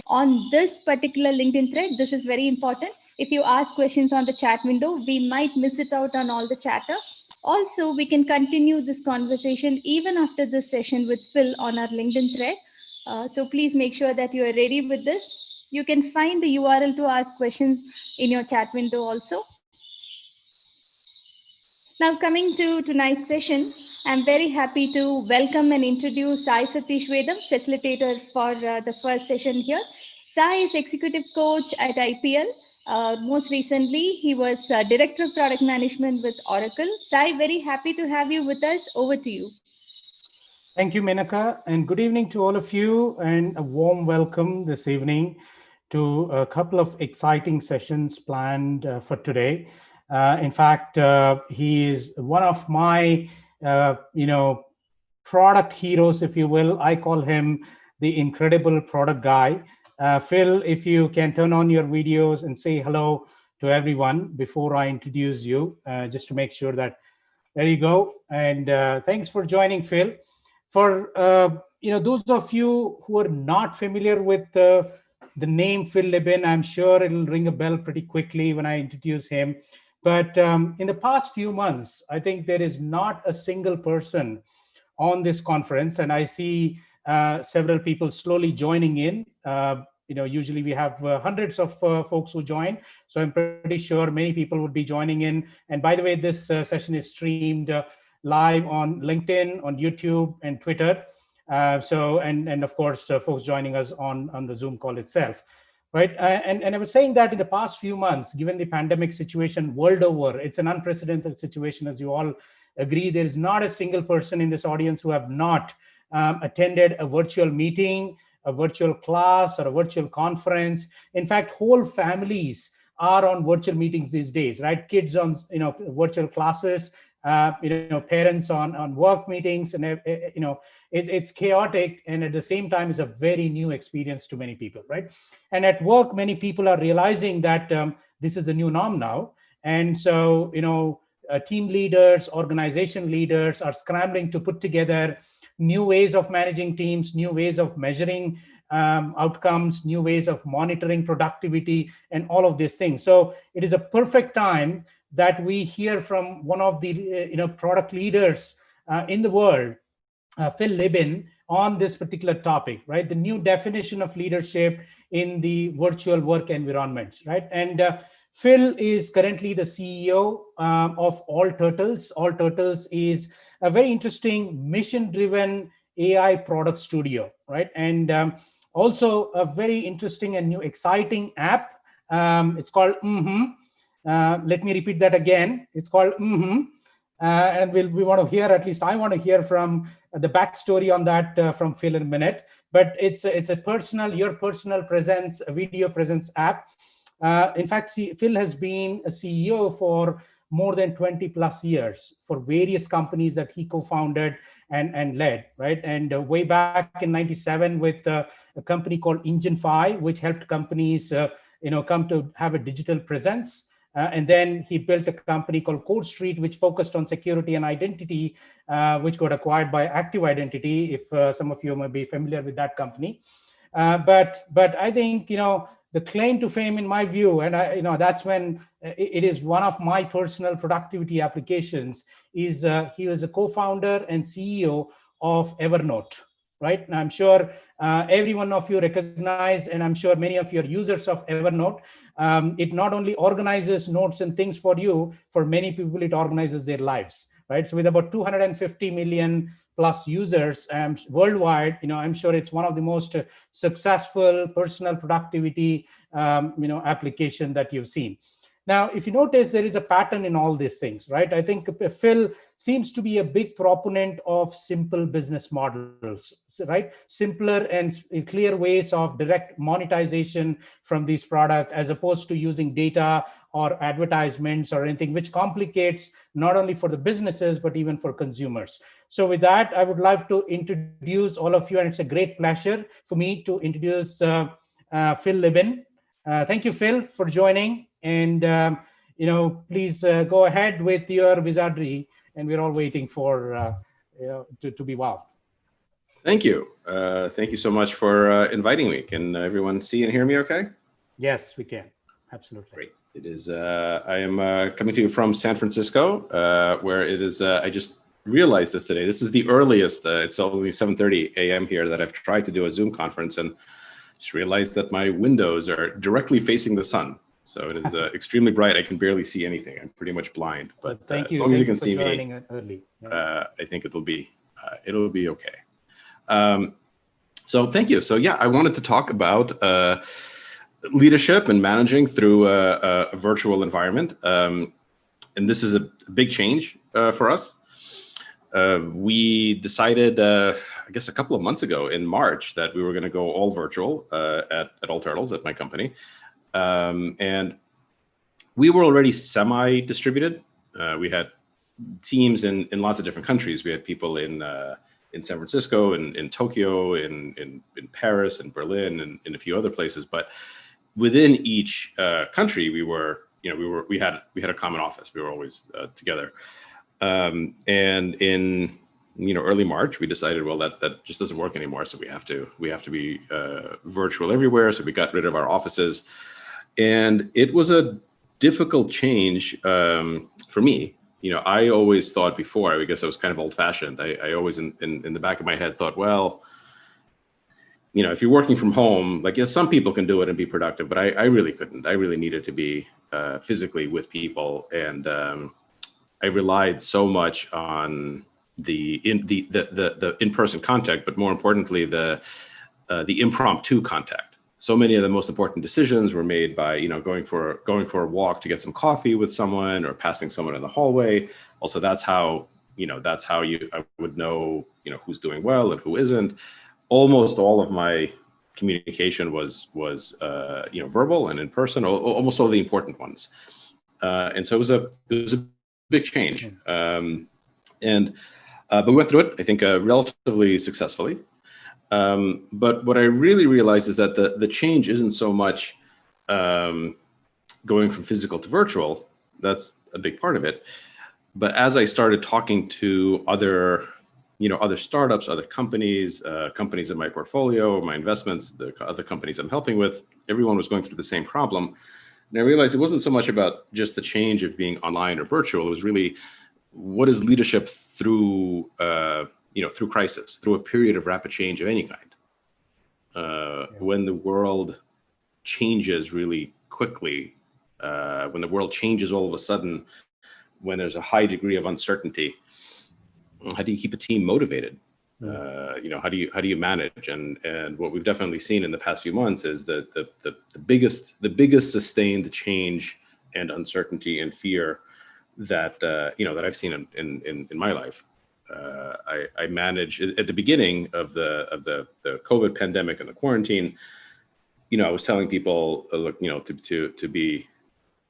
on this particular LinkedIn thread. This is very important. If you ask questions on the chat window, we might miss it out on all the chatter. Also, we can continue this conversation even after this session with Phil on our LinkedIn thread. So please make sure that you are ready with this. You can find the URL to ask questions in your chat window also. Now, coming to tonight's session, I'm very happy to welcome and introduce Sai Satish Vedam, facilitator for the first session here. Sai is executive coach at IPL. Most recently, he was director of product management with Oracle. Sai, very happy to have you with us. Over to you. Thank you, Menaka, and good evening to all of you, and a warm welcome this evening to a couple of exciting sessions planned for today. In fact, he is one of my, product heroes, if you will. I call him the incredible product guy. Phil, if you can turn on your videos and say hello to everyone before I introduce you, just to make sure that, there you go. And thanks for joining, Phil. For those of you who are not familiar with the name Phil Libin, I'm sure it'll ring a bell pretty quickly when I introduce him. But in the past few months, I think there is not a single person on this conference, and I see several people slowly joining in. Usually we have hundreds of folks who join, so I'm pretty sure many people would be joining in. And by the way, this session is streamed live on LinkedIn, on YouTube, and Twitter. And of course, folks joining us on the Zoom call itself, right? And I was saying that in the past few months, given the pandemic situation world over, it's an unprecedented situation, as you all agree. There is not a single person in this audience who have not attended a virtual meeting, a virtual class, or a virtual conference. In fact, whole families are on virtual meetings these days, right? Kids on virtual classes, parents on work meetings, and it's chaotic, and at the same time, it's a very new experience to many people, right? And at work, many people are realizing that this is the new norm now, and so team leaders, organization leaders are scrambling to put together new ways of managing teams, new ways of measuring outcomes, new ways of monitoring productivity, and all of these things. So it is a perfect time that we hear from one of the product leaders in the world, Phil Libin, on this particular topic, right? The new definition of leadership in the virtual work environments, right? And Phil is currently the CEO of All Turtles. All Turtles is a very interesting mission-driven AI product studio, right? And also a very interesting and new exciting app. It's called let me repeat that again. It's called and we want to hear, at least I want to hear from the backstory on that from Phil in a minute. But it's a your personal presence, a video presence app. In fact, Phil has been a CEO for more than 20 plus years for various companies that he co-founded and led, right? And way back in 97 with a company called Engine5, which helped companies come to have a digital presence. And then he built a company called Code Street, which focused on security and identity, which got acquired by Active Identity, if some of you may be familiar with that company. But I think, the claim to fame, in my view, and that's when it is one of my personal productivity applications, is he was a co-founder and CEO of Evernote, right? And I'm sure every one of you recognize, and I'm sure many of you are users of Evernote. It not only organizes notes and things for you, for many people, it organizes their lives, right? So with about 250 million plus users worldwide, I'm sure it's one of the most successful personal productivity, application that you've seen. Now, if you notice, there is a pattern in all these things, right? I think Phil seems to be a big proponent of simple business models, right? Simpler and clear ways of direct monetization from these products, as opposed to using data or advertisements or anything, which complicates not only for the businesses, but even for consumers. So with that, I would like to introduce all of you, and it's a great pleasure for me to introduce Phil Libin. Thank you, Phil, for joining. And, please go ahead with your wizardry, and we're all waiting for, to be wow. Thank you. Thank you so much for inviting me. Can everyone see and hear me okay? Yes, we can. Absolutely. Great. It is, I am coming to you from San Francisco, where it is, I just realized this today. This is the earliest, it's only 7:30 a.m. here, that I've tried to do a Zoom conference, and just realized that my windows are directly facing the sun. So it is extremely bright. I can barely see anything. I'm pretty much blind, but thank as you. long as you Thank you can for see joining me, it early. Yeah. I think it'll be okay. So thank you. So yeah, I wanted to talk about leadership and managing through a virtual environment. And this is a big change for us. We decided, I guess a couple of months ago in March, that we were going to go all virtual at All Turtles, at my company. And we were already semi-distributed. We had teams in lots of different countries. We had people in San Francisco, in Tokyo, in Paris, and Berlin, and in a few other places. But within each country, we had a common office. We were always together. And in early March, we decided, well, that just doesn't work anymore. So we have to be virtual everywhere. So we got rid of our offices, and it was a difficult change for me. I always thought before, I guess I was kind of old fashioned. I always in the back of my head thought, well, if you're working from home, like, yes, some people can do it and be productive, but I really couldn't. I really needed to be physically with people. And I relied so much on the in-person contact, but more importantly, the impromptu contact. So many of the most important decisions were made by, going for a walk to get some coffee with someone, or passing someone in the hallway. Also, that's how I would know, who's doing well and who isn't. Almost all of my communication was verbal and in person, almost all the important ones. And so it was a big change. But we went through it, I think, relatively successfully. But what I really realized is that the change isn't so much going from physical to virtual. That's a big part of it. But as I started talking to other startups, other companies, companies in my portfolio, my investments, the other companies I'm helping with, everyone was going through the same problem. And I realized it wasn't so much about just the change of being online or virtual. It was really, what is leadership through through crisis, through a period of rapid change of any kind. When the world changes really quickly, when the world changes all of a sudden, when there's a high degree of uncertainty, how do you keep a team motivated? How do you manage? And what we've definitely seen in the past few months is that the biggest sustained change and uncertainty and fear that that I've seen in my life. I managed at the beginning of the COVID pandemic and the quarantine. I was telling people, look, to be,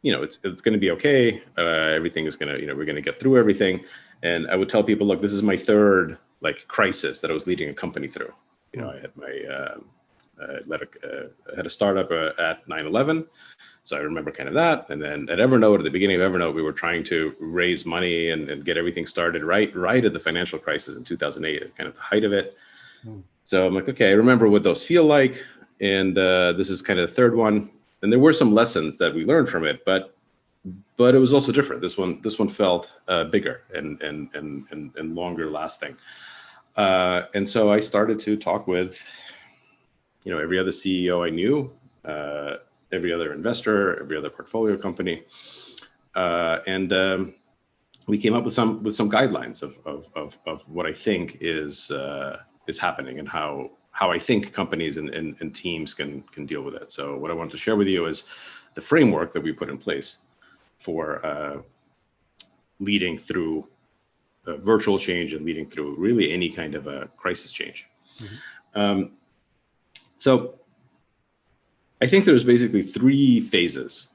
it's going to be okay. Everything is going to, we're going to get through everything. And I would tell people, look, this is my third crisis that I was leading a company through. I had I had a startup at 9/11. So I remember kind of that. And then at Evernote, at the beginning of Evernote, we were trying to raise money and get everything started right at the financial crisis in 2008, at kind of the height of it. So I'm like, okay, I remember what those feel like. And this is kind of the third one. And there were some lessons that we learned from it, but it was also different. This one felt bigger and longer lasting. And so I started to talk with, every other CEO I knew, every other investor, every other portfolio company, and we came up with some guidelines of what I think is happening, and how I think companies and teams can deal with it. So what I want to share with you is the framework that we put in place for leading through virtual change and leading through really any kind of a crisis change. So I think there's basically three phases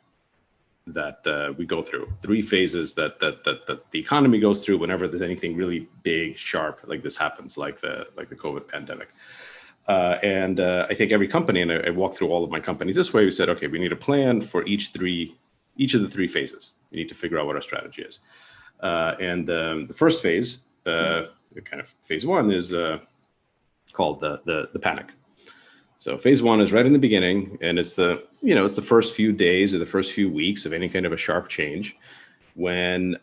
that we go through, three phases that the economy goes through whenever there's anything really big, sharp like this happens, like the COVID pandemic. And I think every company, and I walked through all of my companies this way, we said, okay, we need a plan for each of the three phases. We need to figure out what our strategy is. And the first phase, kind of phase one, is called the panic. So phase one is right in the beginning, and it's the first few days or the first few weeks of any kind of a sharp change when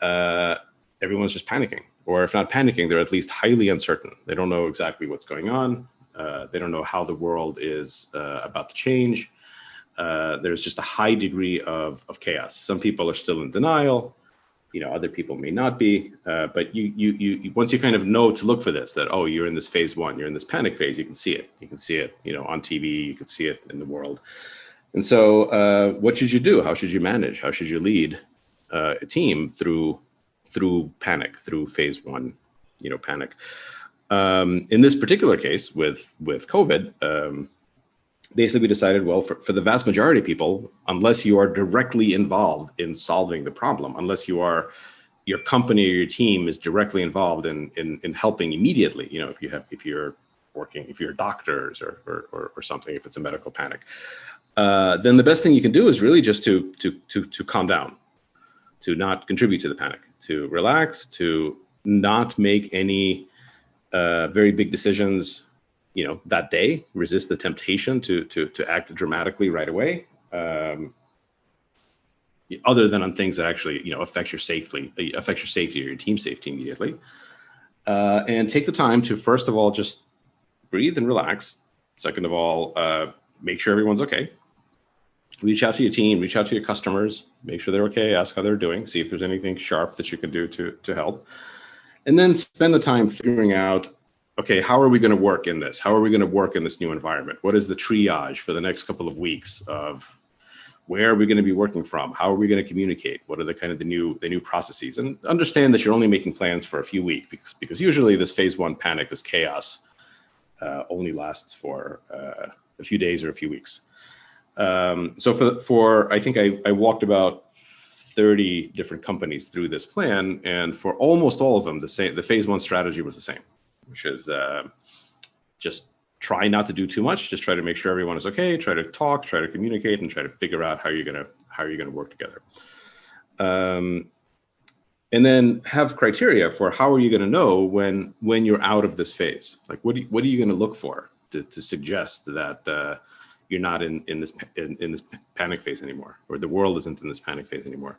everyone's just panicking, or if not panicking, they're at least highly uncertain. They don't know exactly what's going on. They don't know how the world is about to change. There's just a high degree of chaos. Some people are still in denial. Other people may not be, but you once you kind of know to look for this, that, oh, you're in this phase one, you're in this panic phase, you can see it. You can see it, on TV, you can see it in the world. And so what should you do? How should you manage? How should you lead a team through panic, through phase one, panic? In this particular case with COVID, basically we decided, well, for the vast majority of people, unless you are directly involved in solving the problem, unless your company or your team is directly involved in helping immediately, if you're doctors or something, if it's a medical panic, then the best thing you can do is really just to calm down, to not contribute to the panic, to relax, to not make any very big decisions that day, resist the temptation to act dramatically right away, other than on things that actually affect your safety or your team safety immediately, and take the time to, first of all, just breathe and relax. Second of all, make sure everyone's okay. Reach out to your team, reach out to your customers, make sure they're okay, ask how they're doing, see if there's anything sharp that you can do to help, and then spend the time figuring out, okay, how are we going to work in this? How are we going to work in this new environment? What is the triage for the next couple of weeks of where are we going to be working from? How are we going to communicate? What are the new processes? And understand that you're only making plans for a few weeks because usually this phase one panic, this chaos, only lasts for a few days or a few weeks. So I think I walked about 30 different companies through this plan, and for almost all of them, the phase one strategy was the same, which is just try not to do too much. Just try to make sure everyone is okay. Try to talk, try to communicate, and try to figure out how you're gonna work together. And then have criteria for how are you gonna know when you're out of this phase. Like what are you gonna look for to suggest that you're not in this panic phase anymore, or the world isn't in this panic phase anymore.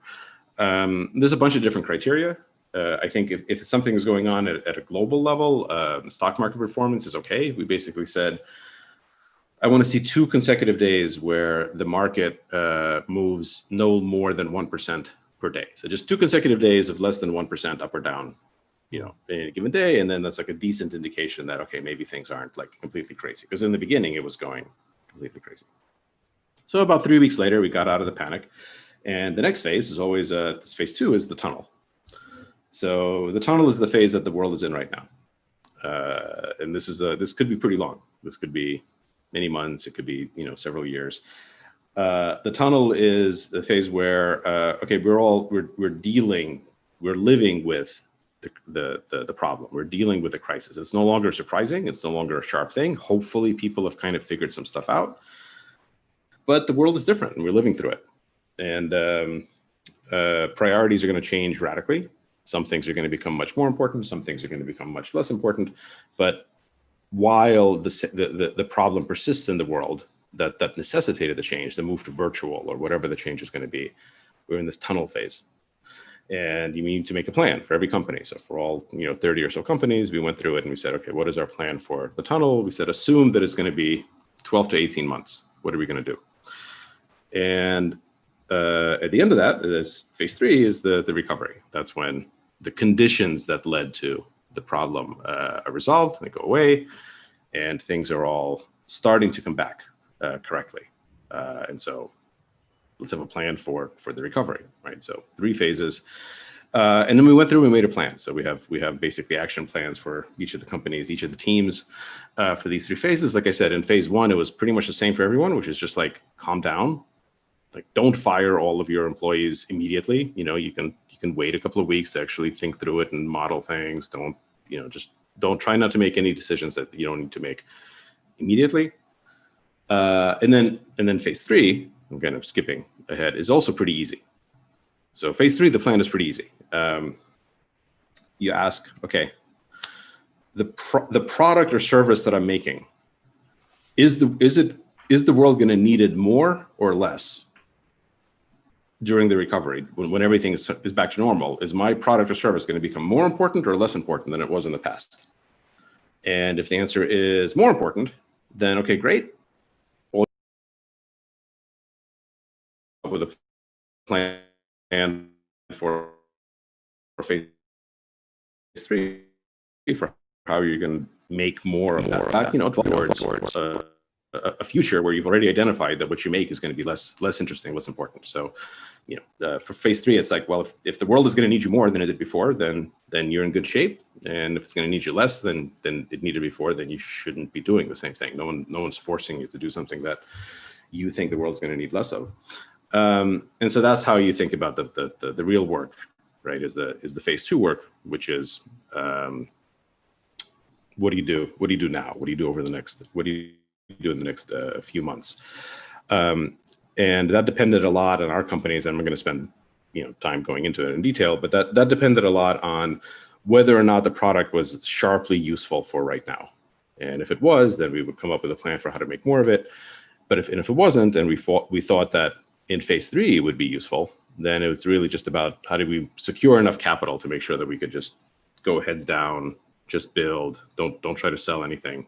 There's a bunch of different criteria. I think if something is going on at a global level, stock market performance is okay. We basically said, I want to see 2 consecutive days where the market moves no more than 1% per day. So just 2 consecutive days of less than 1% up or down, in a given day. And then that's like a decent indication that, okay, maybe things aren't like completely crazy. Because in the beginning, it was going completely crazy. So about 3 weeks later, we got out of the panic. And the next phase is always, this phase 2 is the tunnel. So the tunnel is the phase that the world is in right now. And this could be pretty long. This could be many months. It could be, several years. The tunnel is the phase where, okay, we're living with the problem. We're dealing with the crisis. It's no longer surprising. It's no longer a sharp thing. Hopefully people have kind of figured some stuff out, but the world is different and we're living through it. And priorities are going to change radically. Some things are going to become much more important. Some things are going to become much less important. But while the problem persists in the world that necessitated the change, the move to virtual or whatever the change is going to be, we're in this tunnel phase. And you need to make a plan for every company. So for all 30 or so companies, we went through it and we said, okay, what is our plan for the tunnel? We said, assume that it's going to be 12 to 18 months. What are we going to do? And at the end of that, phase 3 is the recovery. That's when the conditions that led to the problem are resolved, they go away, and things are all starting to come back correctly. And so let's have a plan for the recovery, right? So 3 phases. And then we went through and we made a plan. So we have basically action plans for each of the companies, each of the teams for these 3 phases. Like I said, in phase 1, it was pretty much the same for everyone, which is just like calm down. Like, don't fire all of your employees immediately. You can wait a couple of weeks to actually think through it and model things. Don't try not to make any decisions that you don't need to make immediately. And then phase 3, I'm kind of skipping ahead, is also pretty easy. So phase 3, the plan is pretty easy. You ask, okay, the product or service that I'm making, is the world going to need it more or less during the recovery, when everything is back to normal? Is my product or service going to become more important or less important than it was in the past? And if the answer is more important, then okay, great. We'll come up with a plan for phase 3 for how you're going to make more of that, towards a future where you've already identified that what you make is going to be less interesting, less important. So, for phase 3, it's like, well, if the world is going to need you more than it did before, then you're in good shape. And if it's going to need you less than it needed before, then you shouldn't be doing the same thing. No one's forcing you to do something that you think the world's going to need less of. And so that's how you think about the real work, right? Is the phase 2 work, which is what do you do? What do you do now? What do you do over the next? What do you do in the next few months? And that depended a lot on our companies, and I'm going to spend time going into it in detail. But that depended a lot on whether or not the product was sharply useful for right now. And if it was, then we would come up with a plan for how to make more of it. But if it wasn't, and we thought that in phase 3 it would be useful, then it was really just about how do we secure enough capital to make sure that we could just go heads down, just build, don't try to sell anything.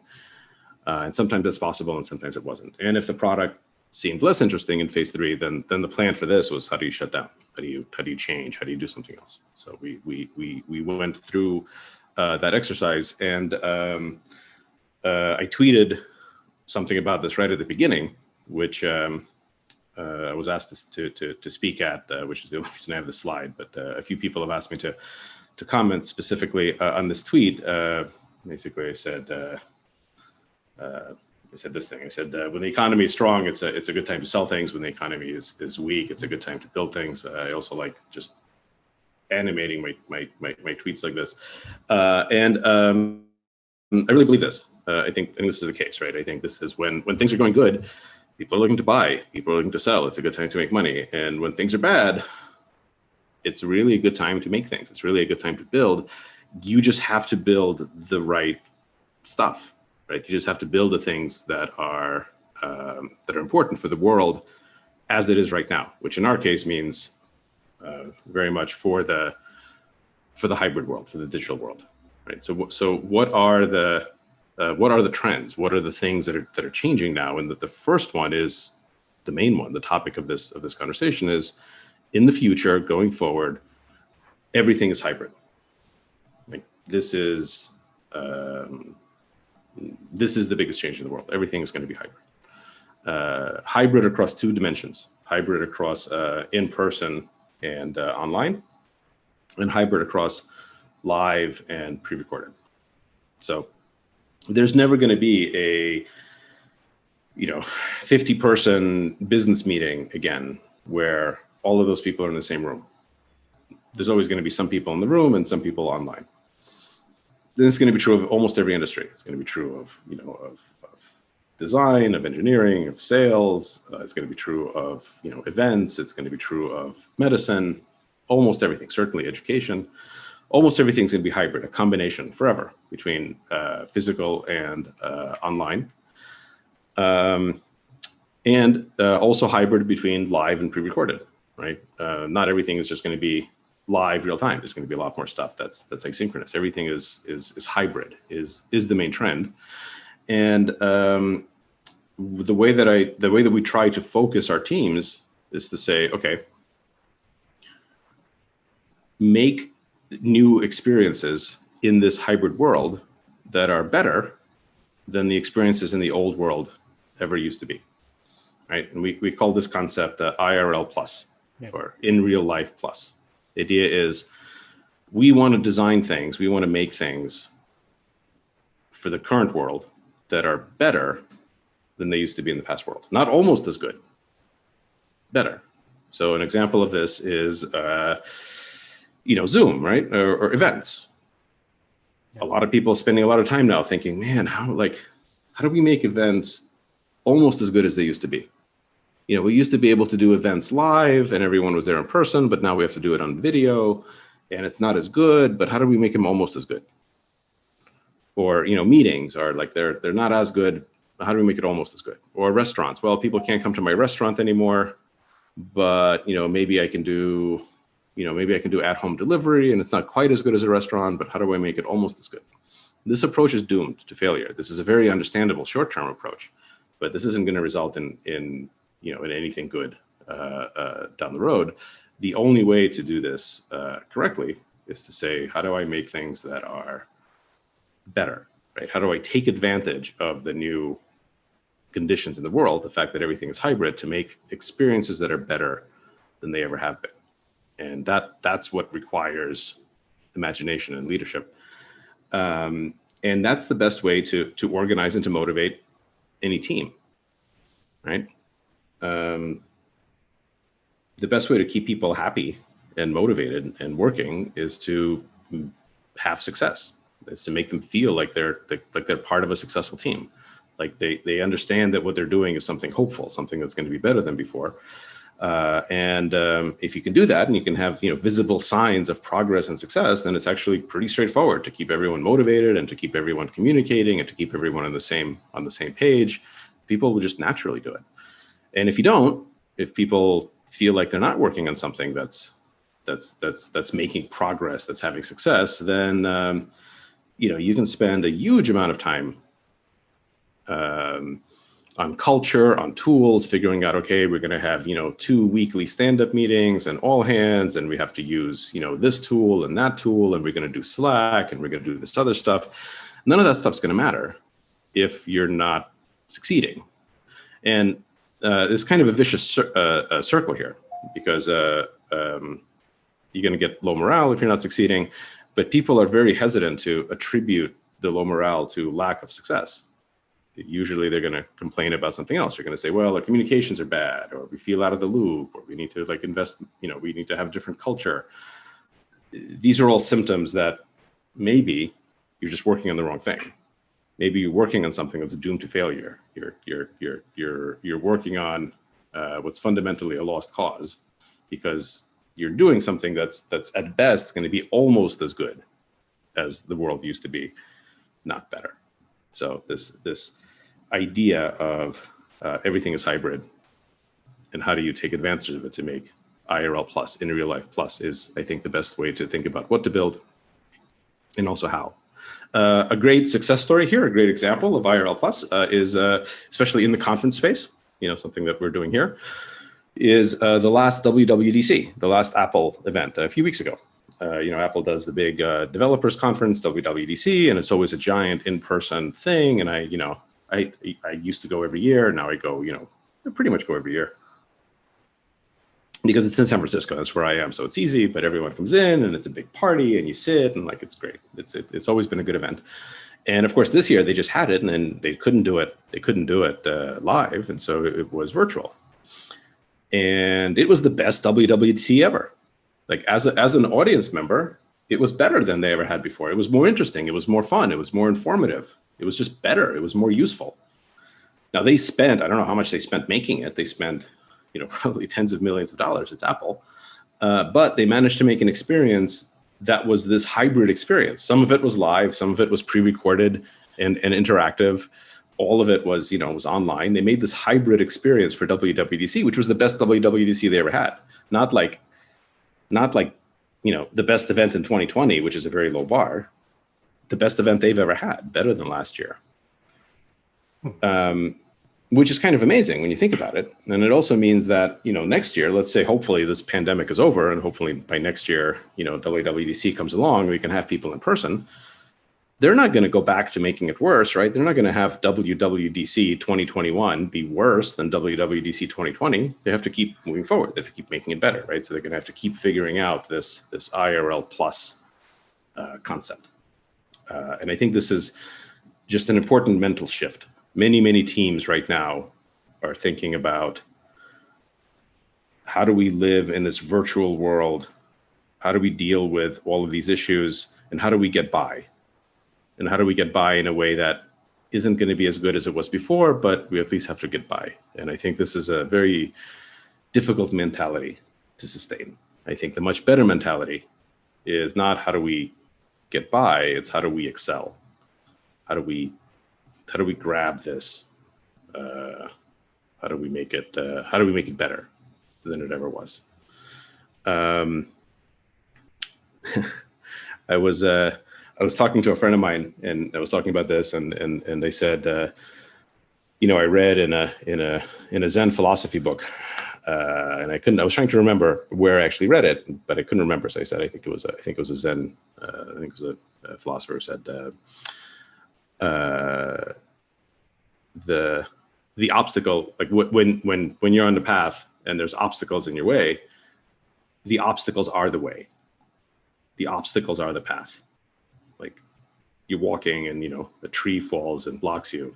And sometimes that's possible, and sometimes it wasn't. And if the product seemed less interesting in phase 3, then the plan for this was, how do you shut down? How do you change? How do you do something else? So we went through that exercise, and I tweeted something about this right at the beginning, which I was asked to speak at, which is the only reason I have the slide. But a few people have asked me to comment specifically on this tweet. Basically, I said this thing. I said, when the economy is strong, it's a good time to sell things. When the economy is weak, it's a good time to build things. I also like just animating my tweets like this. And I really believe this. I think this is the case, right? I think this is when things are going good, people are looking to buy, people are looking to sell. It's a good time to make money. And when things are bad, it's really a good time to make things. It's really a good time to build. You just have to build the right stuff, right? You just have to build the things that are important for the world as it is right now, which in our case means very much for the hybrid world, for the digital world, right? So what are the trends? What are the things that are changing now? And the first one is the main one. The topic of this conversation is, in the future, going forward, everything is hybrid. Like, this is the biggest change in the world. Everything is going to be hybrid. Hybrid across 2 dimensions. Hybrid across in-person and online, and hybrid across live and pre-recorded. So there's never going to be a 50-person business meeting again where all of those people are in the same room. There's always going to be some people in the room and some people online. This is going to be true of almost every industry. It's going to be true of design, of engineering, of sales. It's going to be true of events. It's going to be true of medicine. Almost everything. Certainly education. Almost everything's going to be hybrid, a combination forever between physical and online. And also hybrid between live and pre-recorded, right? Not everything is just going to be live real time. There's going to be a lot more stuff that's asynchronous. Everything is hybrid, is the main trend. And the way that we try to focus our teams is to say, okay, make new experiences in this hybrid world that are better than the experiences in the old world ever used to be, right? And we call this concept IRL plus, or in real life plus. The idea is, we want to design things, we want to make things for the current world that are better than they used to be in the past world. Not almost as good, better. So an example of this is, Zoom, right? Or events. A lot of people are spending a lot of time now thinking, man, how do we make events almost as good as they used to be? We used to be able to do events live and everyone was there in person, but now we have to do it on video and it's not as good, but how do we make them almost as good? Or, meetings are like, they're not as good. How do we make it almost as good? Or restaurants. Well, people can't come to my restaurant anymore, but, maybe I can do, at-home delivery, and it's not quite as good as a restaurant, but how do I make it almost as good? This approach is doomed to failure. This is a very understandable short-term approach, but this isn't going to result in anything good down the road. The only way to do this correctly is to say, how do I make things that are better, right? How do I take advantage of the new conditions in the world, the fact that everything is hybrid, to make experiences that are better than they ever have been? And that's what requires imagination and leadership. And that's the best way to organize and to motivate any team, right? The best way to keep people happy and motivated and working is to have success. Is to make them feel like they're part of a successful team, like they understand that what they're doing is something hopeful, something that's going to be better than before. And if you can do that, and you can have visible signs of progress and success, then it's actually pretty straightforward to keep everyone motivated and to keep everyone communicating and to keep everyone on the same page. People will just naturally do it. And if you don't, if people feel like they're not working on something that's making progress, that's having success, then you can spend a huge amount of time on culture, on tools, figuring out, okay, we're going to have, 2 weekly stand-up meetings and all hands, and we have to use, this tool and that tool, and we're going to do Slack, and we're going to do this other stuff. None of that stuff's going to matter if you're not succeeding. And there's kind of a vicious circle here, because you're going to get low morale if you're not succeeding, but people are very hesitant to attribute the low morale to lack of success. Usually they're going to complain about something else. They're going to say, well, our communications are bad, or we feel out of the loop, or we need to invest, we need to have a different culture. These are all symptoms that maybe you're just working on the wrong thing. Maybe you're working on something that's doomed to failure. You're working on what's fundamentally a lost cause, because you're doing something that's at best going to be almost as good as the world used to be, not better. So this idea of everything is hybrid, and how do you take advantage of it to make IRL plus, in real life plus, is, I think, the best way to think about what to build and also how. A great success story here, a great example of IRL plus is, especially in the conference space, something that we're doing here, is the last WWDC, the last Apple event a few weeks ago. Apple does the big developers conference, WWDC, and it's always a giant in-person thing. And I used to go every year. Now I go, I pretty much go every year, because it's in San Francisco. That's where I am. So it's easy, but everyone comes in and it's a big party and you sit and it's great. It's always been a good event. And of course, this year they just had it, and then they couldn't do it. They couldn't do it live. And so it was virtual. And it was the best WWDC ever. As an audience member, it was better than they ever had before. It was more interesting. It was more fun. It was more informative. It was just better. It was more useful. Now they spent, I don't know how much they spent making it. They spent, probably tens of millions of dollars. It's Apple. But they managed to make an experience that was this hybrid experience. Some of it was live. Some of it was pre-recorded and interactive. All of it was, was online. They made this hybrid experience for WWDC, which was the best WWDC they ever had. Not like, the best event in 2020, which is a very low bar. The best event they've ever had, better than last year. Which is kind of amazing when you think about it. And it also means that, next year, let's say, hopefully this pandemic is over, and hopefully by next year, WWDC comes along, we can have people in person. They're not going to go back to making it worse, right? They're not going to have WWDC 2021 be worse than WWDC 2020. They have to keep moving forward. They have to keep making it better, right? So they're going to have to keep figuring out this IRL plus concept. And I think this is just an important mental shift. Many teams right now are thinking about, how do we live in this virtual world? How do we deal with all of these issues? And how do we get by? And how do we get by in a way that isn't going to be as good as it was before, but we at least have to get by? And I think this is a very difficult mentality to sustain. I think the much better mentality is not how do we get by, it's how do we excel. how do we grab this? How do we make it better than it ever was? I was talking to a friend of mine, and I was talking about this, and they said, I read in a Zen philosophy book, and I was trying to remember where I actually read it, but I couldn't remember. So I said, I think it was a Zen, I think it was a philosopher who said, the obstacle, like when you're on the path and there's obstacles in your way, the obstacles are the way. The obstacles are the path. Like you're walking and, a tree falls and blocks you.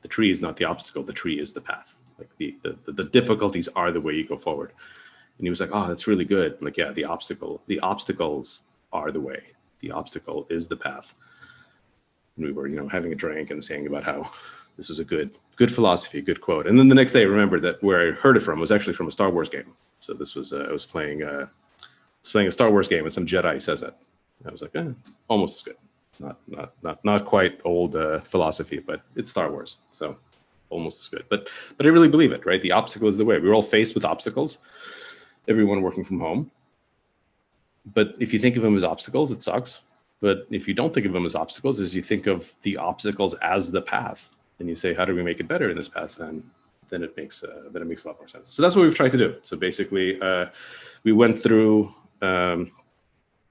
The tree is not the obstacle. The tree is the path. Like the difficulties are the way you go forward. And he was like, oh, that's really good. I'm like, yeah, the obstacles are the way. The obstacle is the path. And we were, having a drink and saying about how this was a good philosophy, good quote. And then the next day I remembered that where I heard it from was actually from a Star Wars game. So this was, I was playing a Star Wars game and some Jedi says it. I was like, it's almost as good. Not quite old philosophy, but it's Star Wars, so almost as good. But I really believe it, right? The obstacle is the way. We're all faced with obstacles. Everyone working from home. But if you think of them as obstacles, it sucks. But if you don't think of them as obstacles, as you think of the obstacles as the path, and you say, how do we make it better in this path? Then it makes a lot more sense. So that's what we've tried to do. So basically, we went through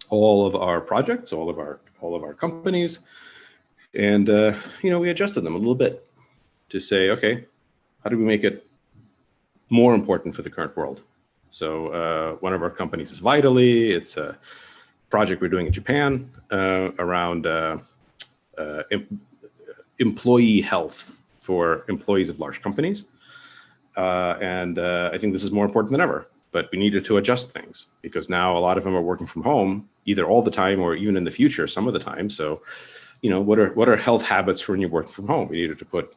all of our projects, all of our companies, and we adjusted them a little bit to say, okay, how do we make it more important for the current world? So one of our companies is Vitally. It's a project we're doing in Japan around employee health for employees of large companies. And I think this is more important than ever, but we needed to adjust things because now a lot of them are working from home, either all the time or even in the future, some of the time. So, what are health habits for when you're working from home? We needed to put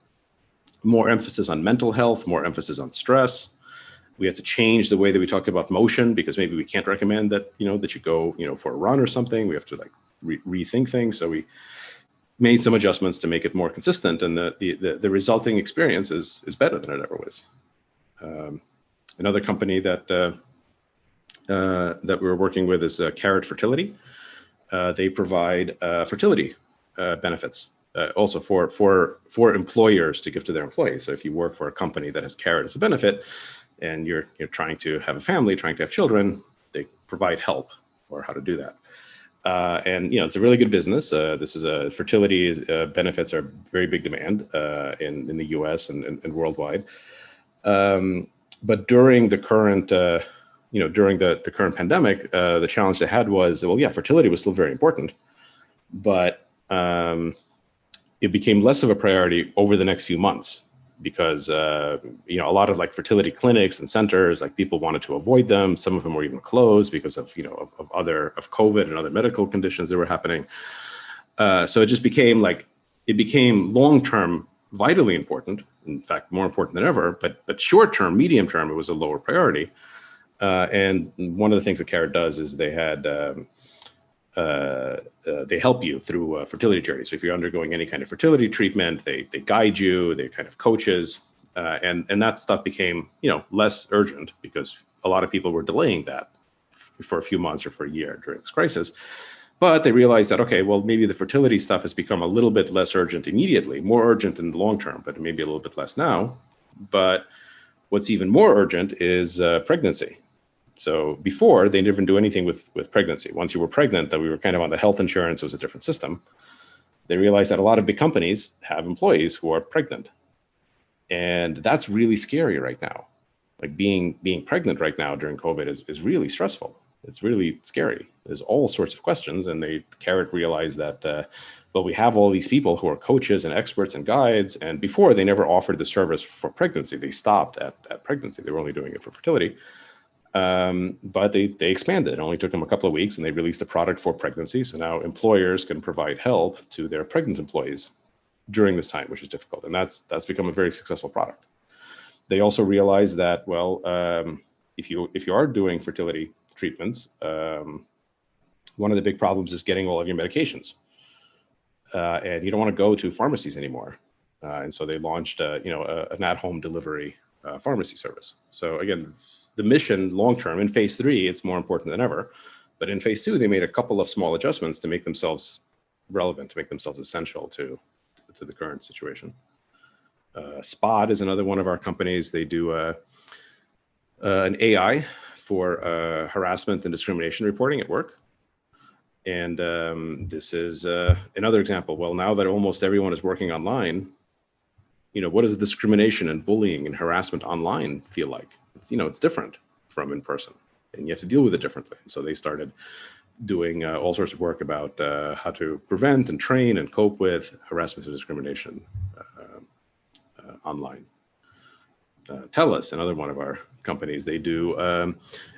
more emphasis on mental health, more emphasis on stress. We had to change the way that we talk about motion because maybe we can't recommend that, that you go, for a run or something. We have to rethink things. So we made some adjustments to make it more consistent, and the resulting experience is better than it ever was. Another company that we're working with is Carat Fertility. They provide fertility benefits also for employers to give to their employees. So if you work for a company that has Carat as a benefit, and you're trying to have a family, trying to have children, they provide help for how to do that. And it's a really good business. This is a fertility benefits are very big demand in the U.S. and worldwide. But during the current during the current pandemic, the challenge they had was, fertility was still very important, but it became less of a priority over the next few months because a lot of fertility clinics and centers, people wanted to avoid them. Some of them were even closed because of of COVID and other medical conditions that were happening. So it just became long-term vitally important. In fact, more important than ever. But short-term, medium-term, it was a lower priority. And one of the things that Carat does is they help you through a fertility journey. So if you're undergoing any kind of fertility treatment, they guide you, they kind of coaches, and that stuff became less urgent because a lot of people were delaying that for a few months or for a year during this crisis. But they realized that, okay, well, maybe the fertility stuff has become a little bit less urgent immediately, more urgent in the long term, but maybe a little bit less now. But what's even more urgent is pregnancy. So before, they didn't do anything with pregnancy. Once you were pregnant, that we were kind of on the health insurance, it was a different system. They realized that a lot of big companies have employees who are pregnant. And that's really scary right now. Being pregnant right now during COVID is really stressful. It's really scary. There's all sorts of questions. And Carat realized that, we have all these people who are coaches and experts and guides. And before, they never offered the service for pregnancy. They stopped at pregnancy. They were only doing it for fertility. But they expanded. It only took them a couple of weeks, and they released a product for pregnancy. So now employers can provide help to their pregnant employees during this time, which is difficult. And that's become a very successful product. They also realized that, if you are doing fertility treatments, one of the big problems is getting all of your medications. and you don't want to go to pharmacies anymore. And so they launched, an at-home delivery pharmacy service. So again, the mission long-term in phase 3, it's more important than ever. But in phase 2, they made a couple of small adjustments to make themselves relevant, to make themselves essential to the current situation. Spot is another one of our companies. They do an AI for harassment and discrimination reporting at work. And this is another example. Well, now that almost everyone is working online, what does discrimination and bullying and harassment online feel like? It's different from in person, and you have to deal with it differently. So they started doing all sorts of work about how to prevent and train and cope with harassment and discrimination online. TELUS, another one of our companies, they do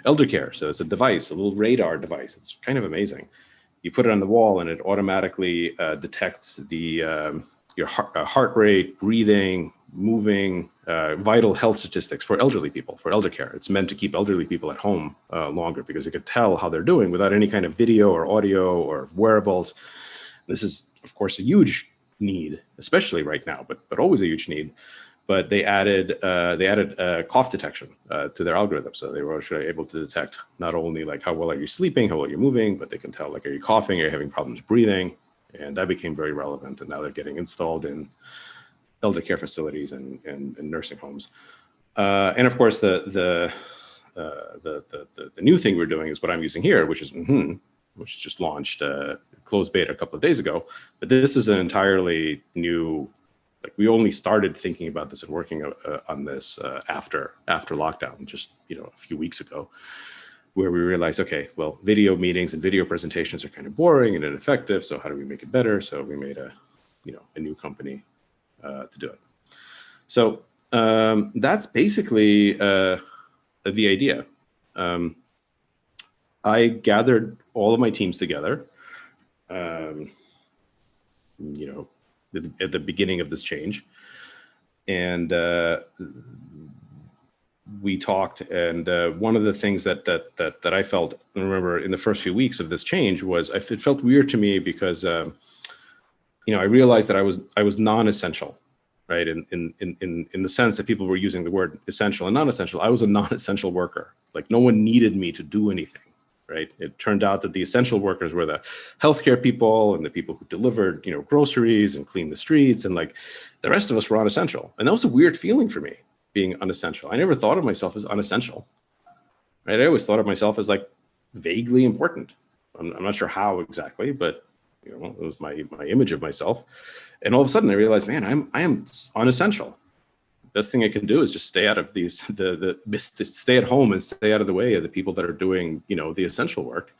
Eldercare. So it's a device, a little radar device. It's kind of amazing. You put it on the wall and it automatically detects your heart rate, breathing, moving, vital health statistics for elderly people, for Eldercare. It's meant to keep elderly people at home longer because it could tell how they're doing without any kind of video or audio or wearables. This is, of course, a huge need, especially right now, but always a huge need. But they added cough detection to their algorithm. So they were actually able to detect not only like how well are you sleeping, how well you're moving, but they can tell like, are you coughing, are you having problems breathing? And that became very relevant. And now they're getting installed in eldercare facilities and nursing homes. And of course, the new thing we're doing is what I'm using here, which is which just launched closed beta a couple of days ago. But this is an entirely new. Like we only started thinking about this and working on this after lockdown, just a few weeks ago, where we realized, okay, well, video meetings and video presentations are kind of boring and ineffective. So how do we make it better? So we made a new company to do it. So that's basically the idea. I gathered all of my teams together. At the beginning of this change, and we talked. And one of the things that I felt, I remember in the first few weeks of this change, was it felt weird to me because I realized that I was non-essential, right? In the sense that people were using the word essential and non-essential. I was a non-essential worker. Like no one needed me to do anything. Right. It turned out that the essential workers were the healthcare people and the people who delivered, groceries and cleaned the streets, and like the rest of us were unessential. And that was a weird feeling for me, being unessential. I never thought of myself as unessential. Right. I always thought of myself as like vaguely important. I'm not sure how exactly, but it was my image of myself. And all of a sudden I realized, man, I am unessential. Best thing I can do is just stay out of these, stay at home and stay out of the way of the people that are doing, the essential work.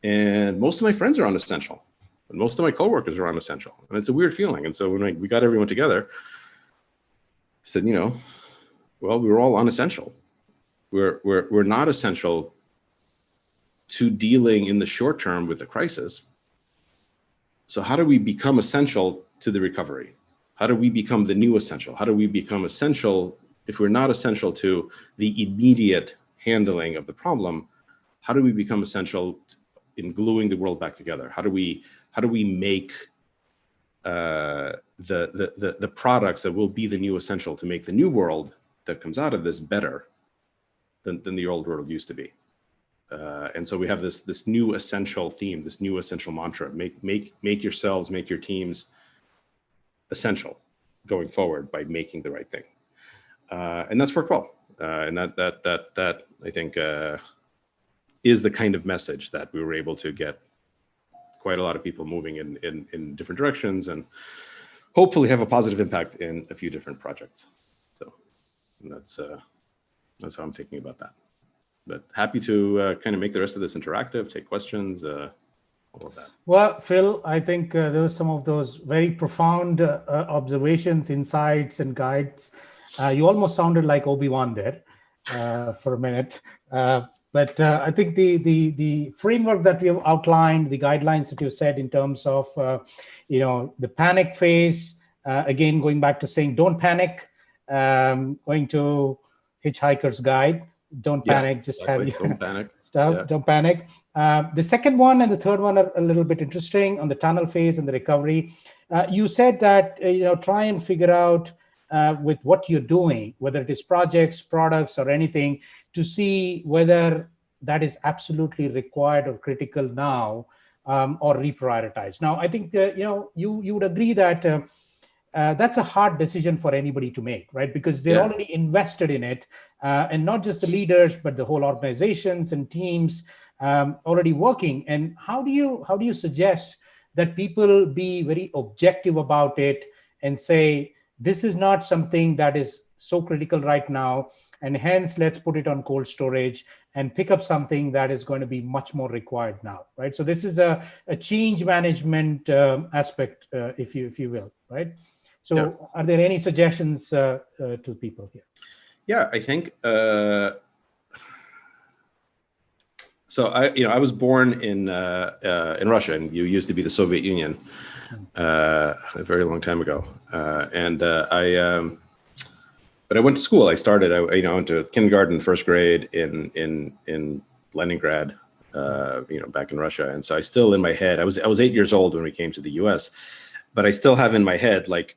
And most of my friends are unessential, and most of my coworkers are unessential, and it's a weird feeling. And so when we got everyone together, I said, well, we were all unessential. We're not essential to dealing in the short term with the crisis. So how do we become essential to the recovery? How do we become the new essential? How do we become essential if we're not essential to the immediate handling of the problem? How do we become essential in gluing the world back together? How do we make the products that will be the new essential to make the new world that comes out of this better than the old world used to be? And so we have this new essential theme, this new essential mantra: make yourselves, make your teams essential going forward by making the right thing. And that's worked well. And that I think is the kind of message that we were able to get quite a lot of people moving in different directions, and hopefully have a positive impact in a few different projects. So that's how I'm thinking about that. But happy to kind of make the rest of this interactive, take questions, all of that. Well, Phil, I think there were some of those very profound observations, insights, and guides. You almost sounded like Obi-Wan there for a minute. But I think the framework that we have outlined, the guidelines that you said in terms of, the panic phase, again, going back to saying, don't panic, going to Hitchhiker's Guide. Don't Yeah, panic. Just exactly. have Don't panic. stuff. Yeah. Don't panic. The second one and the third one are a little bit interesting on the tunnel phase and the recovery. You said that try and figure out with what you're doing, whether it is projects, products, or anything, to see whether that is absolutely required or critical now, or reprioritize. Now, I think you would agree that that's a hard decision for anybody to make, right? Because they're Yeah. already invested in it, and not just the leaders, but the whole organizations and teams already working. And how do you suggest that people be very objective about it and say, this is not something that is so critical right now, and hence let's put it on cold storage and pick up something that is going to be much more required now, right? So this is a change management aspect, if you will, right? So Yeah. are there any suggestions to people here? Yeah, I think so. I was born in Russia, and you used to be the Soviet Union a very long time ago. But I went to school. I went to kindergarten, first grade in Leningrad, back in Russia. And so I still in my head, I was 8 years old when we came to the U.S., but I still have in my head like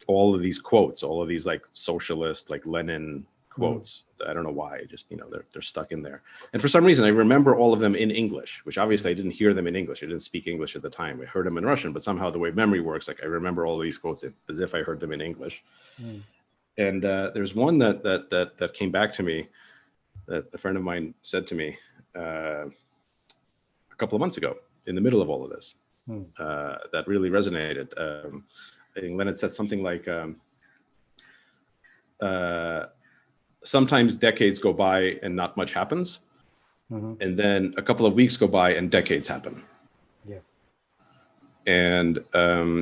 all of these quotes, all of these like socialist, like Lenin quotes. I don't know why, just they're stuck in there. And for some reason, I remember all of them in English, which obviously I didn't hear them in English. I didn't speak English at the time. I heard them in Russian, but somehow the way memory works, like I remember all of these quotes as if I heard them in English. And there's one that came back to me that a friend of mine said to me a couple of months ago in the middle of all of this, that really resonated. I think Lenin said something like, sometimes decades go by and not much happens. And then a couple of weeks go by and decades happen. Yeah. And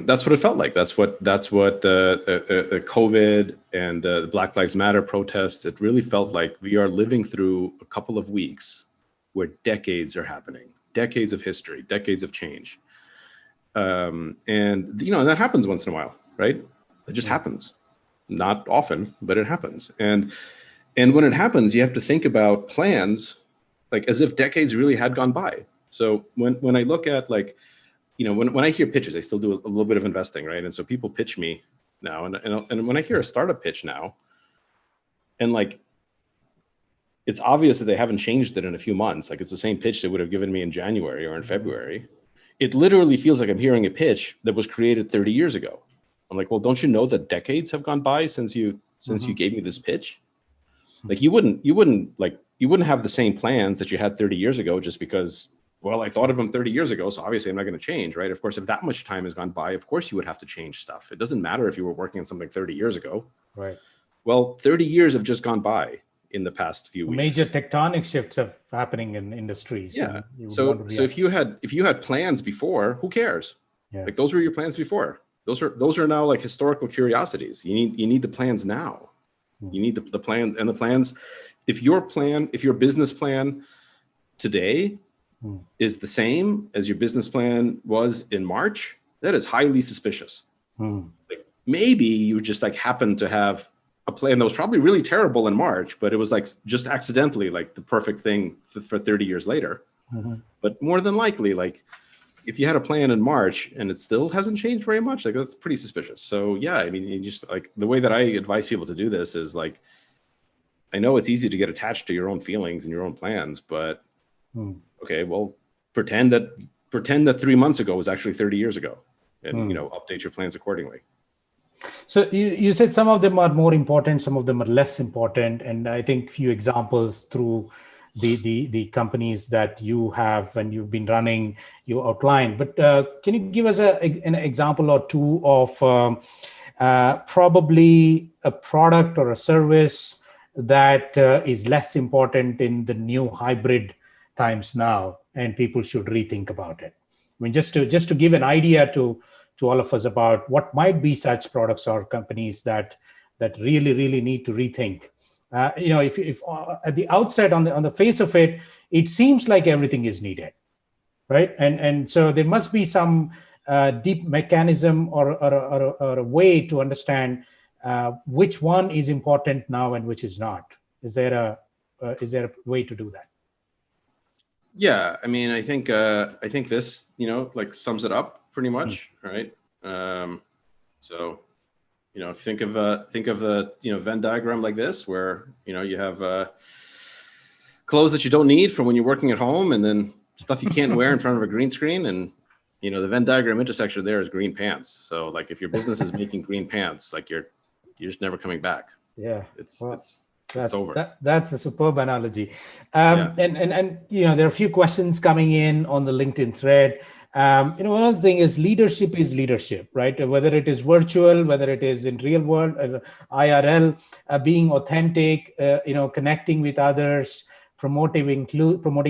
that's what it felt like. That's what the COVID and the Black Lives Matter protests, it really felt like we are living through a couple of weeks where decades are happening, decades of history, decades of change. And that happens once in a while, right? It just happens. Not often, but it happens. And when it happens, you have to think about plans like as if decades really had gone by. So when I look at like, when I hear pitches, I still do a little bit of investing, right? And so people pitch me now, and when I hear a startup pitch now, and like, it's obvious that they haven't changed it in a few months. Like it's the same pitch they would have given me in January or in February. It literally feels like I'm hearing a pitch that was created 30 years ago. I'm like, well, don't you know that decades have gone by since you gave me this pitch? Like you wouldn't have the same plans that you had 30 years ago just because, well, I thought of them 30 years ago, so obviously I'm not going to change, right? Of course, if that much time has gone by, of course you would have to change stuff. It doesn't matter if you were working on something 30 years ago. Right. Well, 30 years have just gone by in the past few weeks. Major tectonic shifts are happening in industries. Yeah. So if you had plans before, who cares? Yeah. Like those were your plans before. Those are now like historical curiosities. You need the plans now. You need the plans, and the plans. If your business plan today is the same as your business plan was in March, that is highly suspicious. Like maybe you just like happened to have a plan that was probably really terrible in March, but it was like just accidentally like the perfect thing for 30 years later. But more than likely, like if you had a plan in March and it still hasn't changed very much, like that's pretty suspicious. So yeah, I mean, you just like the way that I advise people to do this is like, I know it's easy to get attached to your own feelings and your own plans, but okay, well, pretend that 3 months ago was actually 30 years ago, and update your plans accordingly. So you said some of them are more important, some of them are less important, and I think few examples through the companies that you have and you've been running, you outlined. But can you give us an example or two of probably a product or a service that is less important in the new hybrid times now, and people should rethink about it? I mean, just to give an idea to all of us about what might be such products or companies that really need to rethink. If at the outset on the face of it, it seems like everything is needed, right? And so there must be some deep mechanism or a way to understand which one is important now and which is not. Is there is there a way to do that? Yeah, I mean, I think this, like sums it up pretty much, right? So, if you think of a Venn diagram like this, where you have clothes that you don't need from when you're working at home, and then stuff you can't wear in front of a green screen, and the Venn diagram intersection there is green pants. So, like, if your business is making green pants, like you're just never coming back. Yeah, it's over. That's a superb analogy. Yeah. And there are a few questions coming in on the LinkedIn thread. One other thing is leadership, right? Whether it is virtual, whether it is in real world, IRL, being authentic, connecting with others, promoting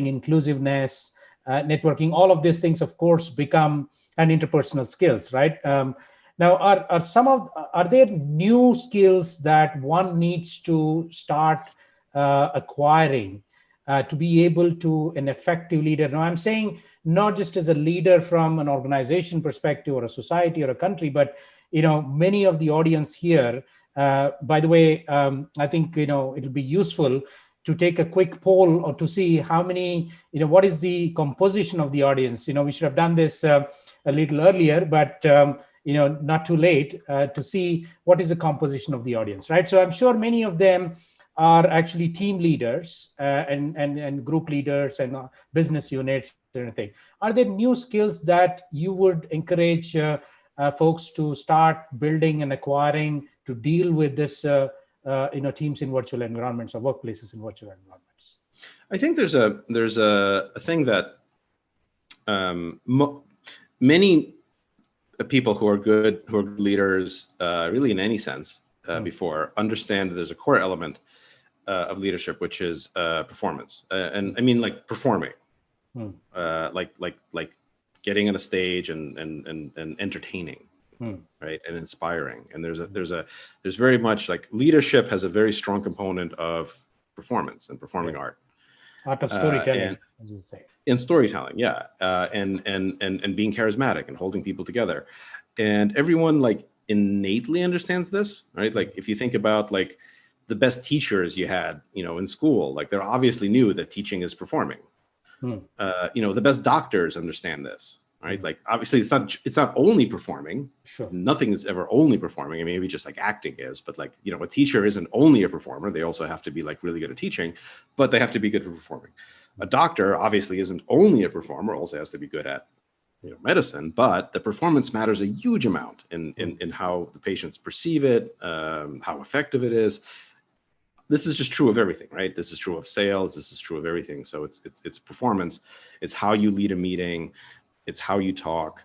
inclusiveness, networking, all of these things, of course, become an interpersonal skills, right? Now, are there new skills that one needs to start acquiring to be able to an effective leader? Now, I'm saying not just as a leader from an organization perspective or a society or a country, but many of the audience here. By the way, I think it'll be useful to take a quick poll or to see how many, what is the composition of the audience. We should have done this a little earlier, but not too late to see what is the composition of the audience, right? So I'm sure many of them are actually team leaders and group leaders and business units and everything. Are there new skills that you would encourage folks to start building and acquiring to deal with this, teams in virtual environments or workplaces in virtual environments? I think there's a thing that many people who are good leaders, really in any sense, before understand that there's a core element of leadership, which is performance, and I mean like performing, like getting on a stage and entertaining, right, and inspiring. And there's very much like leadership has a very strong component of performance and performing art of storytelling, as you say. In storytelling, yeah, and being charismatic and holding people together, and everyone like innately understands this, right? Like if you think about like the best teachers you had, in school, like they're obviously knew that teaching is performing. The best doctors understand this, right? Like obviously it's not only performing. Sure. Nothing is ever only performing. I mean, maybe just like acting is, but like, a teacher isn't only a performer. They also have to be like really good at teaching, but they have to be good at performing. A doctor obviously isn't only a performer, also has to be good at medicine, but the performance matters a huge amount in how the patients perceive it, how effective it is. This is just true of everything, right? This is true of sales. This is true of everything. So it's performance. It's how you lead a meeting. It's how you talk.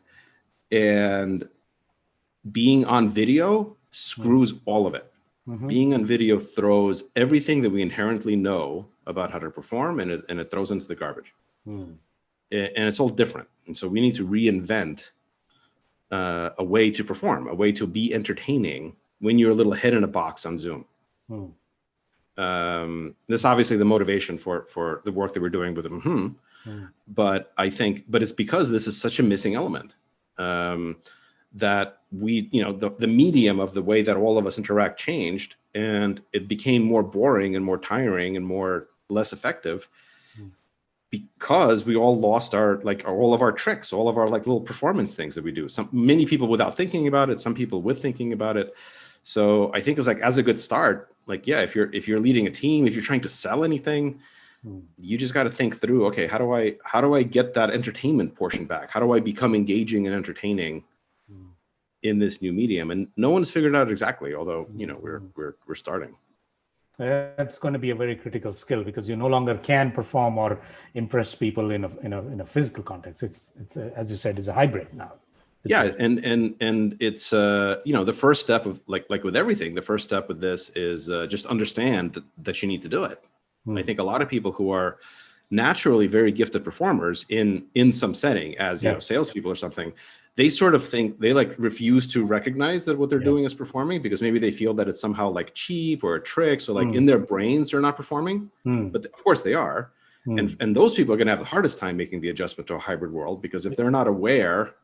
And being on video screws all of it. Being on video throws everything that we inherently know about how to perform, and it throws into the garbage. And it's all different. And so we need to reinvent a way to perform, a way to be entertaining when you're a little head in a box on Zoom. This obviously the motivation for the work that we're doing with them. But it's because this is such a missing element, that we, the medium of the way that all of us interact changed, and it became more boring and more tiring and less effective because we all lost all of our tricks, all of our like little performance things that we do. Many people without thinking about it, some people with thinking about it. So I think it's like, as a good start, like, yeah, if you're leading a team, if you're trying to sell anything, you just got to think through, okay, how do I get that entertainment portion back? How do I become engaging and entertaining in this new medium? And no one's figured it out exactly, although, we're starting. That's going to be a very critical skill, because you no longer can perform or impress people in a physical context. It's as you said, is a hybrid now. Yeah, and it's the first step of like with everything, the first step with this is just understand that you need to do it. I think a lot of people who are naturally very gifted performers in some setting, as salespeople or something, they sort of think, they like refuse to recognize that what they're doing is performing, because maybe they feel that it's somehow like cheap or a trick. So like in their brains, they're not performing, but of course they are. And those people are going to have the hardest time making the adjustment to a hybrid world, because if they're not aware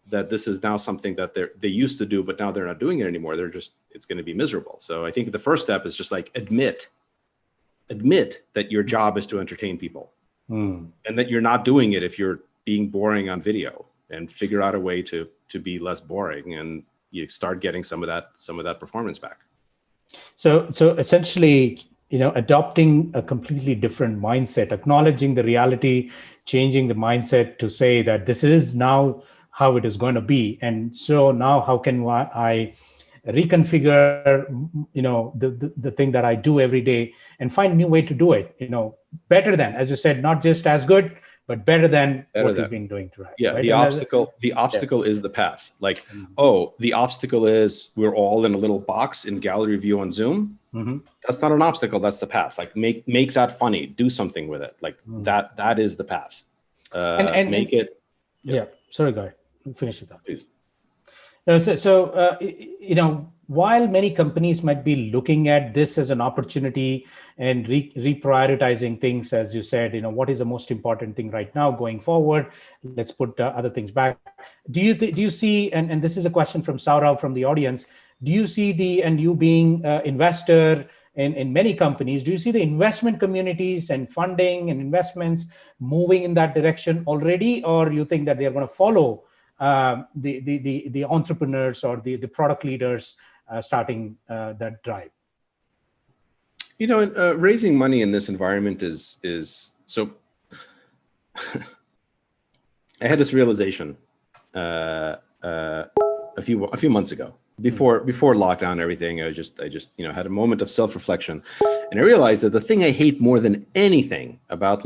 that this is now something that they used to do, but now they're not doing it anymore, it's going to be miserable. So I think the first step is just like admit admit that your job is to entertain people, and that you're not doing it if you're being boring on video, and figure out a way to be less boring, and you start getting some of that performance back. So essentially, adopting a completely different mindset, acknowledging the reality, changing the mindset to say that this is now how it is going to be. And so now how can I reconfigure, the thing that I do every day, and find a new way to do it, better than, as you said, not just as good, but better than what you've been doing to. Yeah, right? the obstacle is the path. Like, the obstacle is we're all in a little box in gallery view on Zoom. That's not an obstacle. That's the path. Like, make that funny. Do something with it. Like that is the path. And make it. Yeah. Sorry, go ahead. Finish it up, please. While many companies might be looking at this as an opportunity and reprioritizing things, as you said, what is the most important thing right now going forward? Let's put other things back. Do you see, and this is a question from Saurav from the audience, do you see and you being an investor in many companies, do you see the investment communities and funding and investments moving in that direction already, or you think that they're going to follow the entrepreneurs or the product leaders starting that drive? Raising money in this environment is so. I had this realization a few months ago, before lockdown and everything. I just had a moment of self-reflection, and I realized that the thing I hate more than anything about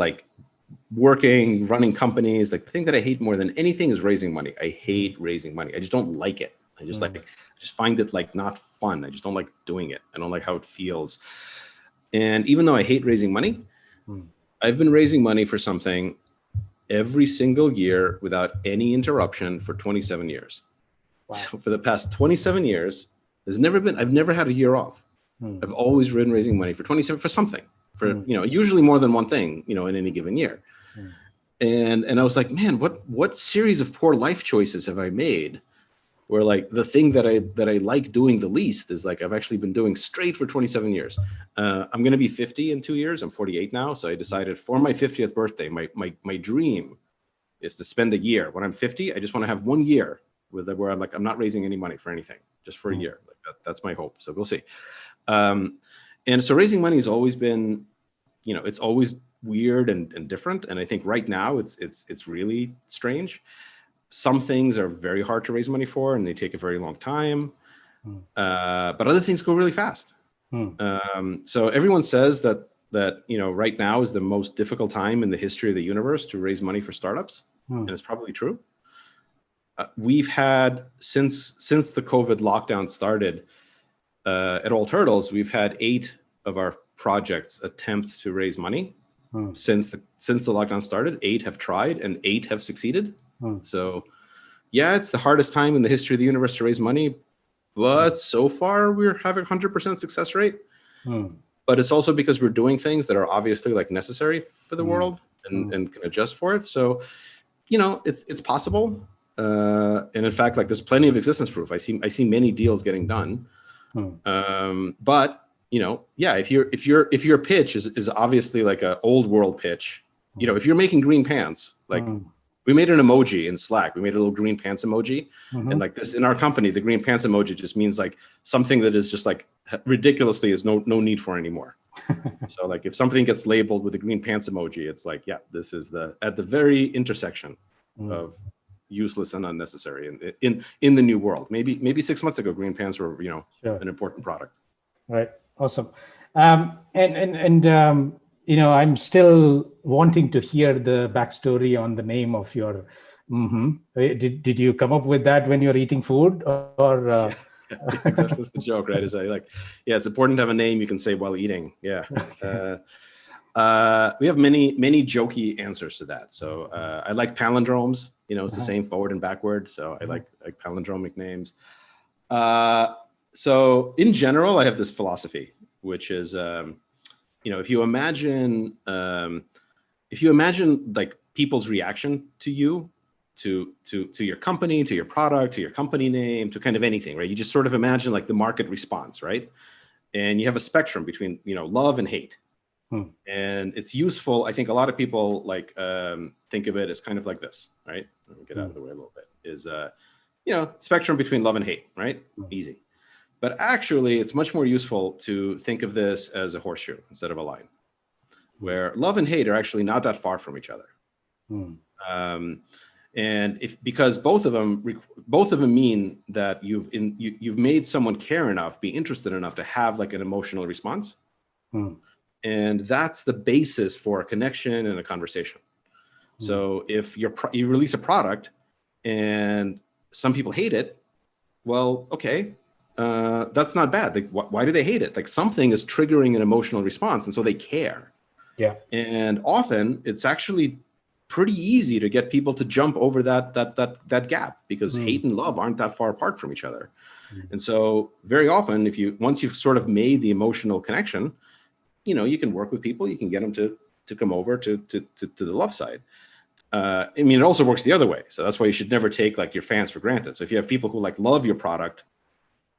running companies, like the thing that I hate more than anything is raising money. I hate raising money. I just don't like it. I just find it not fun. I just don't like doing it. I don't like how it feels. And even though I hate raising money, I've been raising money for something every single year without any interruption for 27 years. Wow. So for the past 27 years, I've never had a year off. I've always been raising money for 27 for something, usually more than one thing, in any given year. And I was like, man, what series of poor life choices have I made where the thing that I like doing the least is I've actually been doing straight for 27 years. I'm going to be 50 in 2 years. I'm 48 now. So I decided for my 50th birthday, my dream is to spend a year. When I'm 50, I just want to have 1 year where I'm not raising any money for anything, just for a year. That's my hope. So we'll see. And so raising money has always been, it's always weird and different. And I think right now it's really strange. Some things are very hard to raise money for, and they take a very long time. But other things go really fast. So everyone says that right now is the most difficult time in the history of the universe to raise money for startups, and it's probably true. We've had since the COVID lockdown started at All Turtles, we've had 8 of our projects attempt to raise money since the lockdown started. 8 have tried, and 8 have succeeded. So, yeah, it's the hardest time in the history of the universe to raise money, but so far we're having 100% success rate. But it's also because we're doing things that are obviously necessary for the world and can adjust for it. So, it's possible. And in fact, there's plenty of existence proof. I see many deals getting done. But if your pitch is obviously an old world pitch, if you're making green pants, we made an emoji in Slack. We made a little green pants emoji. And this in our company, the green pants emoji just means something that is just ridiculously is no need for anymore. So if something gets labeled with a green pants emoji, it's this is at the very intersection of useless and unnecessary in the new world. Maybe 6 months ago, green pants were, an important product. Right. Awesome. I'm still wanting to hear the backstory on the name of your. Did you come up with that when you're eating food, or? That's the joke, right? Is it's important to have a name you can say while eating. Yeah. We have many jokey answers to that. So I like palindromes. It's the same forward and backward. So I like palindromic names. So in general, I have this philosophy, which is, if you imagine people's reaction to you, to your company, to your product, to your company name, to kind of anything, right? You just sort of imagine the market response, right? And you have a spectrum between, love and hate. And it's useful. I think a lot of people like think of it as kind of like this, right? Let me get out of the way a little bit. Is spectrum between love and hate, right? Easy. But actually, it's much more useful to think of this as a horseshoe instead of a line, where love and hate are actually not that far from each other. And because both of them mean that you've made someone care enough, be interested enough to have like an emotional response. And that's the basis for a connection and a conversation. So if you release a product and some people hate it, well, okay, that's not bad. Like, why do they hate it? Like something is triggering an emotional response, and so they care. Yeah. And often it's actually pretty easy to get people to jump over that gap, because hate and love aren't that far apart from each other. And so very often, once you've sort of made the emotional connection, you can work with people, you can get them to come over to the love side. I mean, it also works the other way. So that's why you should never take like your fans for granted. So if you have people who like love your product,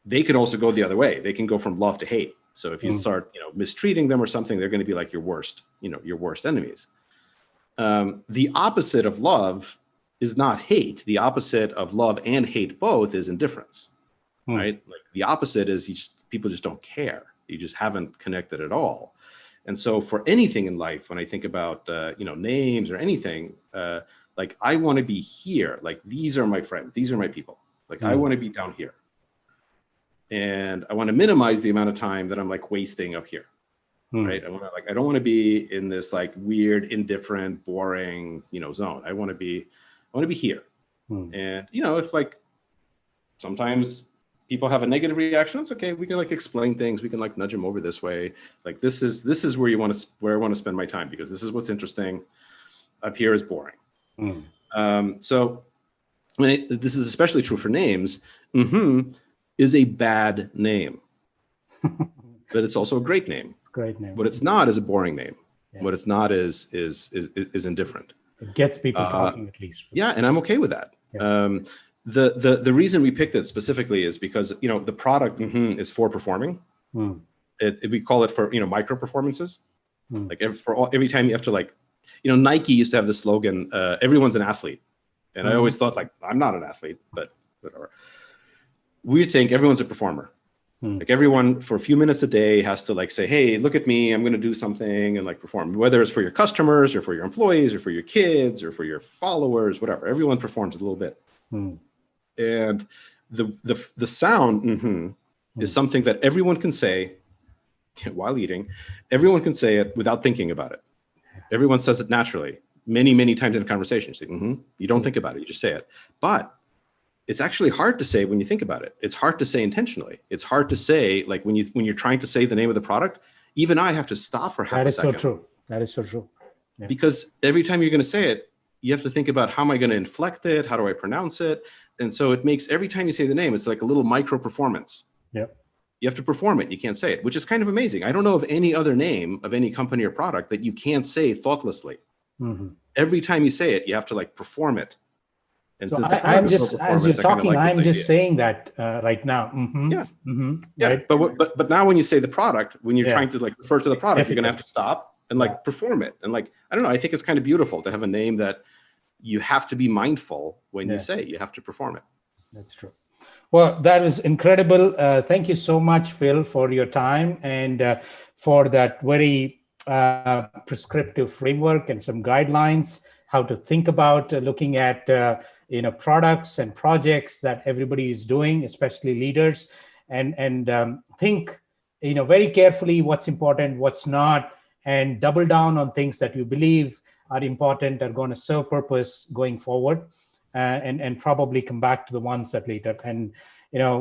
they can also go the other way. They can go from love to hate. So if you start, mistreating them or something, they're going to be like your worst enemies. The opposite of love is not hate. The opposite of love and hate both is indifference, right? Like the opposite is people just don't care. You just haven't connected at all. And so for anything in life, when I think about, names or anything, like I want to be here. Like these are my friends. These are my people. Like I want to be down here. And I want to minimize the amount of time that I'm like wasting up here. Right. I don't want to be in this like weird, indifferent, boring, zone. I want to be here. And, if like sometimes people have a negative reaction, it's okay. We can like explain things. We can like nudge them over this way. Like this is where I want to spend my time, because this is what's interesting. Up here is boring. So this is especially true for names. Is a bad name, but it's also a great name. It's a great name. What it's not is a boring name. Yeah. What it's not is indifferent. It gets people talking at least. Yeah, and I'm okay with that. Yeah. The reason we picked it specifically is because the product is for performing. We call it for micro performances. Like every time you have to like, Nike used to have the slogan, everyone's an athlete, and I always thought like I'm not an athlete, but whatever. We think everyone's a performer. Like everyone for a few minutes a day has to like say, hey, look at me, I'm going to do something and like perform, whether it's for your customers or for your employees or for your kids or for your followers, whatever. Everyone performs a little bit. And the sound is something that everyone can say while eating. Everyone can say it without thinking about it. Everyone says it naturally, many, many times in a conversation. You say, you don't think about it, you just say it. But it's actually hard to say when you think about it. It's hard to say intentionally. It's hard to say like when you're trying to say the name of the product. Even I have to stop for half a second. That is so true. Yeah. Because every time you're going to say it, you have to think about how am I going to inflect it? How do I pronounce it? And so it makes every time you say the name, it's like a little micro performance. Yep. You have to perform it. You can't say it, which is kind of amazing. I don't know of any other name of any company or product that you can't say thoughtlessly. Every time you say it, you have to like perform it. And so I'm just, as you're talking, I'm just saying that right now. Yeah. Right? But now when you say the product, when you're trying to like refer to the product, Definitely. You're going to have to stop and like perform it. And like, I don't know, I think it's kind of beautiful to have a name that you have to be mindful when you say, you have to perform it. That's true. Well, that was incredible. Thank you so much, Phil, for your time and for that very prescriptive framework and some guidelines, how to think about looking at products and projects that everybody is doing, especially leaders, and think very carefully what's important, what's not, and double down on things that you believe are important, are going to serve purpose going forward, and probably come back to the ones that later. And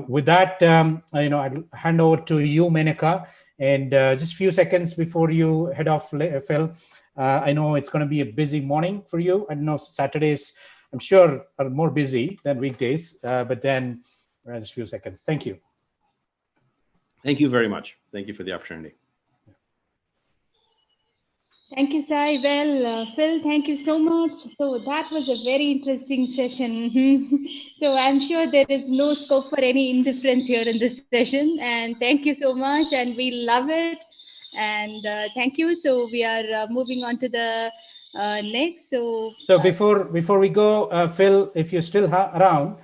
with that, I'll hand over to you, Menaka, and just a few seconds before you head off, Phil. I know it's going to be a busy morning for you. I know Saturdays, I'm sure, are more busy than weekdays, but then just a few seconds. Thank you. Thank you very much. Thank you for the opportunity. Thank you, Sai. Well, Phil, thank you so much. So that was a very interesting session. So I'm sure there is no scope for any indifference here in this session. And thank you so much. And we love it. And thank you. So we are moving on to the next. So before we go, Phil, if you're still around,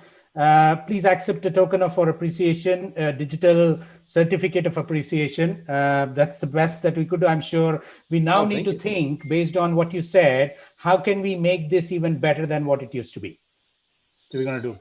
please accept a token of our appreciation, a digital certificate of appreciation. That's the best that we could do. I'm sure we now need to think, based on what you said, how can we make this even better than what it used to be? So we're going to do